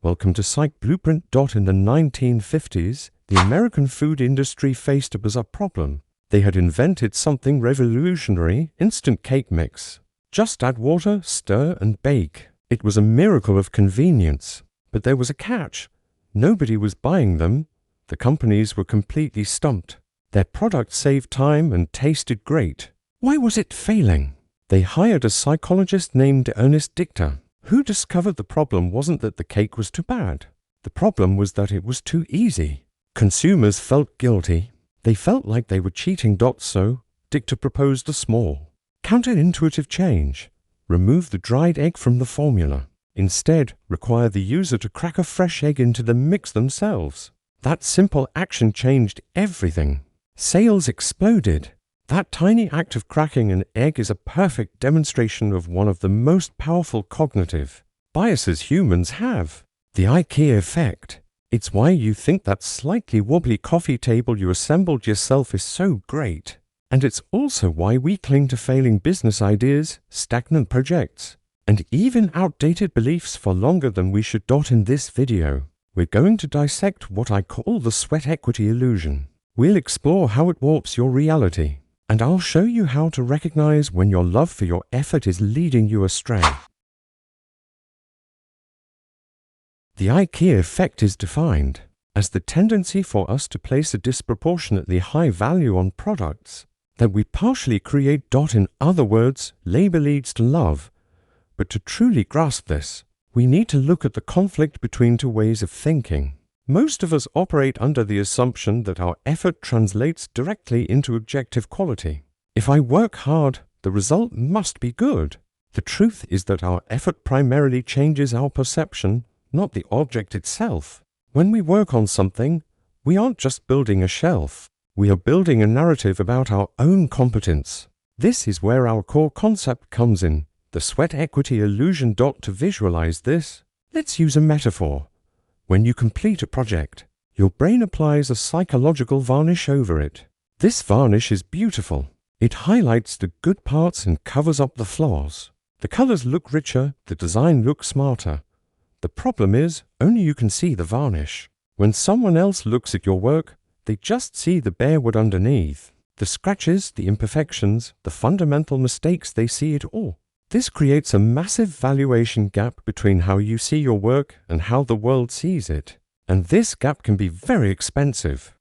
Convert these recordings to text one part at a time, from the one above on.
Welcome to Psych Blueprint. In the 1950s, the American food industry faced a bizarre problem. They had invented something revolutionary: instant cake mix. Just add water, stir, and bake. It was a miracle of convenience. But there was a catch. Nobody was buying them. The companies were completely stumped. Their product saved time and tasted great. Why was it failing? They hired a psychologist named Ernest Dichter, who discovered the problem wasn't that the cake was too bad. The problem was that it was too easy. Consumers felt guilty. They felt like they were cheating. So Dichter proposed a small, counterintuitive change. Remove the dried egg from the formula. Instead, require the user to crack a fresh egg into the mix themselves. That simple action changed everything. Sales exploded. That tiny act of cracking an egg is a perfect demonstration of one of the most powerful cognitive biases humans have: the IKEA Effect. It's why you think that slightly wobbly coffee table you assembled yourself is so great. And it's also why we cling to failing business ideas, stagnant projects, and even outdated beliefs for longer than we should. In this video, we're going to dissect what I call the sweat equity illusion. We'll explore how it warps your reality, and I'll show you how to recognize when your love for your effort is leading you astray. The IKEA effect is defined as the tendency for us to place a disproportionately high value on products that we partially create. In other words, labor leads to love. But to truly grasp this, we need to look at the conflict between two ways of thinking. Most of us operate under the assumption that our effort translates directly into objective quality. If I work hard, the result must be good. The truth is that our effort primarily changes our perception, not the object itself. When we work on something, we aren't just building a shelf. We are building a narrative about our own competence. This is where our core concept comes in, the sweat equity illusion. To visualize this, let's use a metaphor. When you complete a project, your brain applies a psychological varnish over it. This varnish is beautiful. It highlights the good parts and covers up the flaws. The colors look richer, the design looks smarter. The problem is, only you can see the varnish. When someone else looks at your work, they just see the bare wood underneath. The scratches, the imperfections, the fundamental mistakes. They see it all. This creates a massive valuation gap between how you see your work and how the world sees it. And this gap can be very expensive.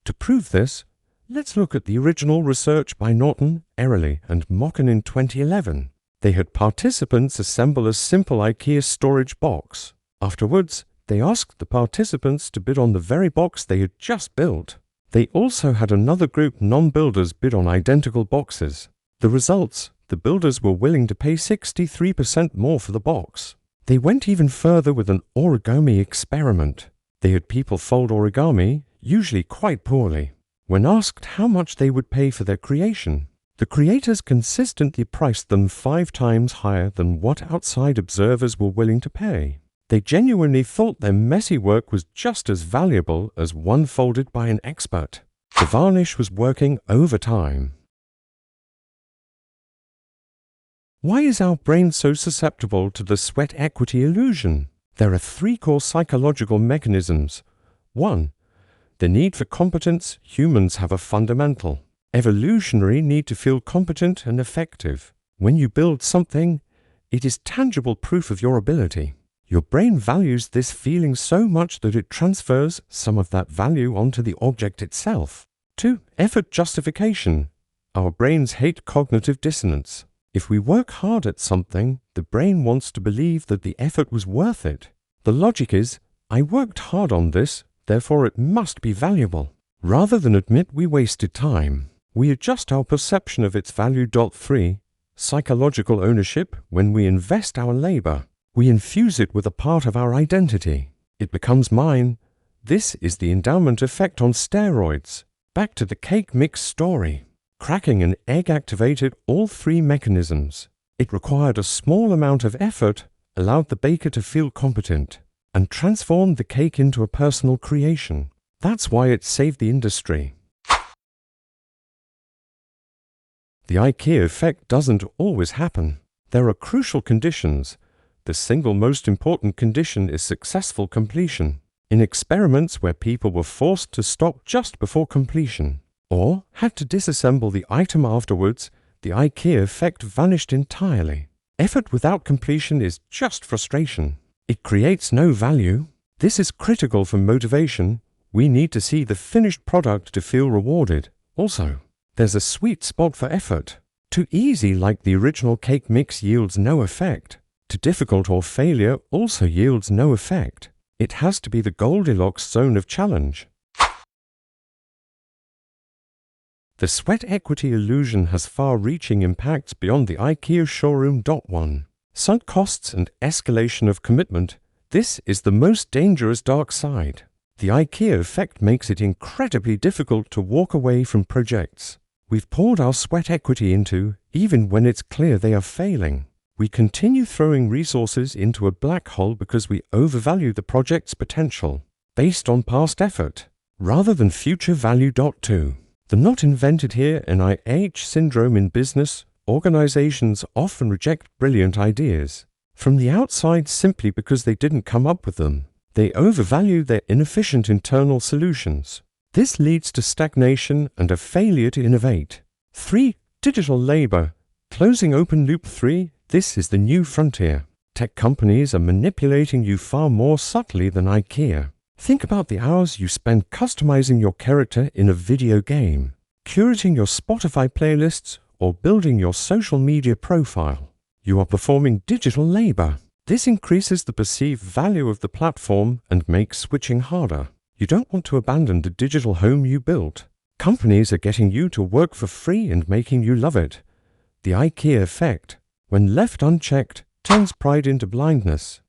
To prove this, let's look at the original research by Norton, Early, and Mocken in 2011. They had participants assemble a simple IKEA storage box. Afterwards, they asked the participants to bid on the very box they had just built. They also had another group, non-builders, bid on identical boxes. The results: the builders were willing to pay 63% more for the box. They went even further with an origami experiment. They had people fold origami, usually quite poorly. When asked how much they would pay for their creation, the creators consistently priced them 5 times higher than what outside observers were willing to pay. They genuinely thought their messy work was just as valuable as one folded by an expert. The varnish was working overtime. Why is our brain so susceptible to the sweat equity illusion? There are 3 core psychological mechanisms. 1. The need for competence. Humans have a fundamental, evolutionary need to feel competent and effective. When you build something, it is tangible proof of your ability. Your brain values this feeling so much that it transfers some of that value onto the object itself. 2. Effort justification. Our brains hate cognitive dissonance. If we work hard at something, the brain wants to believe that the effort was worth it. The logic is, I worked hard on this, therefore it must be valuable. Rather than admit we wasted time, we adjust our perception of its value. 3. Psychological ownership. When we invest our labor, we infuse it with a part of our identity. It becomes mine. This is the endowment effect on steroids. Back to the cake mix story. Cracking an egg activated all 3 mechanisms. It required a small amount of effort, allowed the baker to feel competent, and transformed the cake into a personal creation. That's why it saved the industry. The IKEA effect doesn't always happen. There are crucial conditions. the single most important condition is successful completion. In experiments where people were forced to stop just before completion, or had to disassemble the item afterwards, the IKEA effect vanished entirely. Effort without completion is just frustration. It creates no value. This is critical for motivation. We need to see the finished product to feel rewarded. Also, there's a sweet spot for effort. Too easy, like the original cake mix, yields no effect. Too difficult or failure also yields no effect. It has to be the Goldilocks zone of challenge. The sweat equity illusion has far-reaching impacts beyond the IKEA showroom. 1. Sunk costs and escalation of commitment. This is the most dangerous dark side. The IKEA effect makes it incredibly difficult to walk away from projects we've poured our sweat equity into, even when it's clear they are failing. We continue throwing resources into a black hole because we overvalue the project's potential, based on past effort, rather than future value. 2. The not invented here NIH syndrome in business. Organizations often reject brilliant ideas from the outside simply because they didn't come up with them. They overvalue their inefficient internal solutions. This leads to stagnation and a failure to innovate. 3. Digital labor. Closing open loop. 3. This is the new frontier. Tech companies are manipulating you far more subtly than IKEA. Think about the hours you spend customizing your character in a video game, curating your Spotify playlists, or building your social media profile. You are performing digital labor. This increases the perceived value of the platform and makes switching harder. You don't want to abandon the digital home you built. Companies are getting you to work for free and making you love it. The IKEA effect, when left unchecked, turns pride into blindness.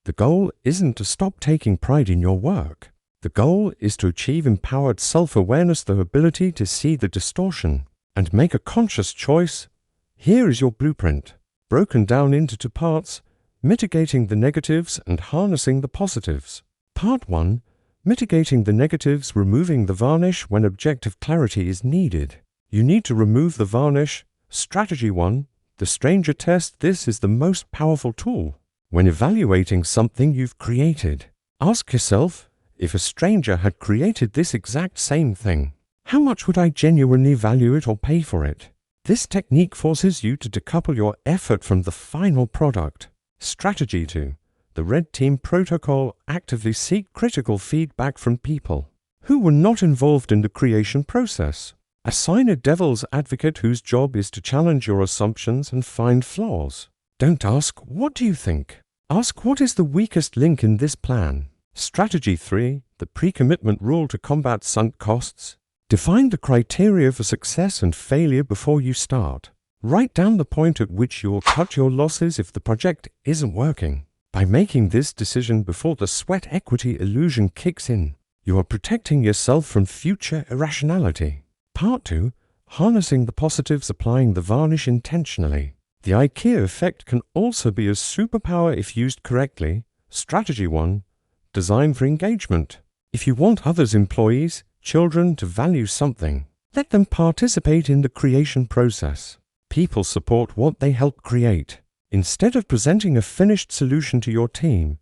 The goal isn't to stop taking pride in your work. The goal is to achieve empowered self-awareness, the ability to see the distortion and make a conscious choice. Here is your blueprint, broken down into 2 parts: mitigating the negatives and harnessing the positives. Part 1. Mitigating the negatives, removing the varnish when objective clarity is needed. You need to remove the varnish. Strategy 1. The stranger test. This is the most powerful tool when evaluating something you've created. Ask yourself, if a stranger had created this exact same thing, how much would I genuinely value it or pay for it? This technique forces you to decouple your effort from the final product. Strategy 2. The Red Team Protocol. Actively seek critical feedback from people who were not involved in the creation process. Assign a devil's advocate whose job is to challenge your assumptions and find flaws. Don't ask, "What do you think?" Ask, "What is the weakest link in this plan?" Strategy 3. The pre-commitment rule to combat sunk costs. Define the criteria for success and failure before you start. Write down the point at which you will cut your losses if the project isn't working. By making this decision before the sweat equity illusion kicks in, you are protecting yourself from future irrationality. Part 2. Harnessing the positives, applying the varnish intentionally. The IKEA effect can also be a superpower if used correctly. Strategy 1. Design for engagement. If you want others, employees, children, to value something, let them participate in the creation process. People support what they help create. Instead of presenting a finished solution to your team,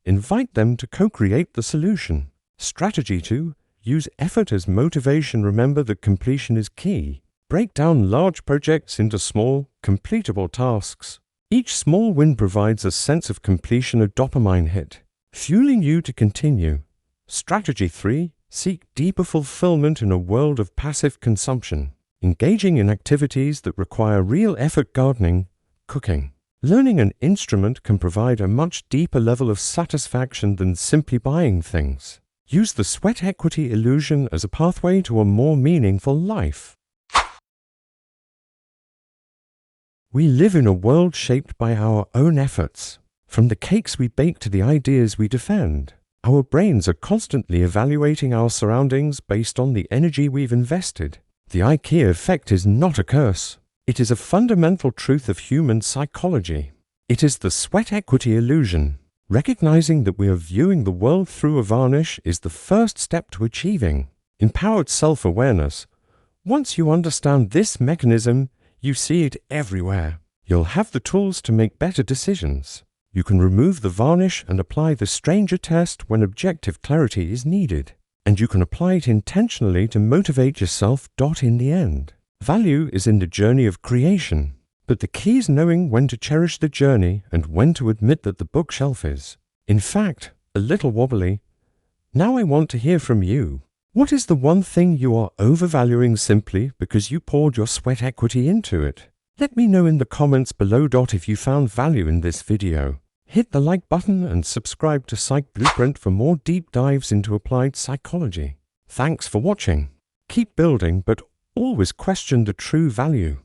invite them to co-create the solution. Strategy 2. Use effort as motivation. Remember that completion is key. Break down large projects into small, completable tasks. Each small win provides a sense of completion, a dopamine hit, fueling you to continue. Strategy 3. Seek deeper fulfillment in a world of passive consumption. Engaging in activities that require real effort, gardening, cooking, learning an instrument, can provide a much deeper level of satisfaction than simply buying things. Use the sweat equity illusion as a pathway to a more meaningful life. We live in a world shaped by our own efforts. From the cakes we bake to the ideas we defend, our brains are constantly evaluating our surroundings based on the energy we've invested. The IKEA effect is not a curse. It is a fundamental truth of human psychology. It is the sweat equity illusion. Recognizing that we are viewing the world through a varnish is the first step to achieving empowered self-awareness. Once you understand this mechanism, you see it everywhere. You'll have the tools to make better decisions. You can remove the varnish and apply the stranger test when objective clarity is needed. And you can apply it intentionally to motivate yourself. In the end, value is in the journey of creation. But the key is knowing when to cherish the journey and when to admit that the bookshelf is, in fact, a little wobbly. Now I want to hear from you. What is the one thing you are overvaluing simply because you poured your sweat equity into it? Let me know in the comments below. If you found value in this video. Hit the like button and subscribe to Psych Blueprint for more deep dives into applied psychology. Thanks for watching. Keep building, but always question the true value.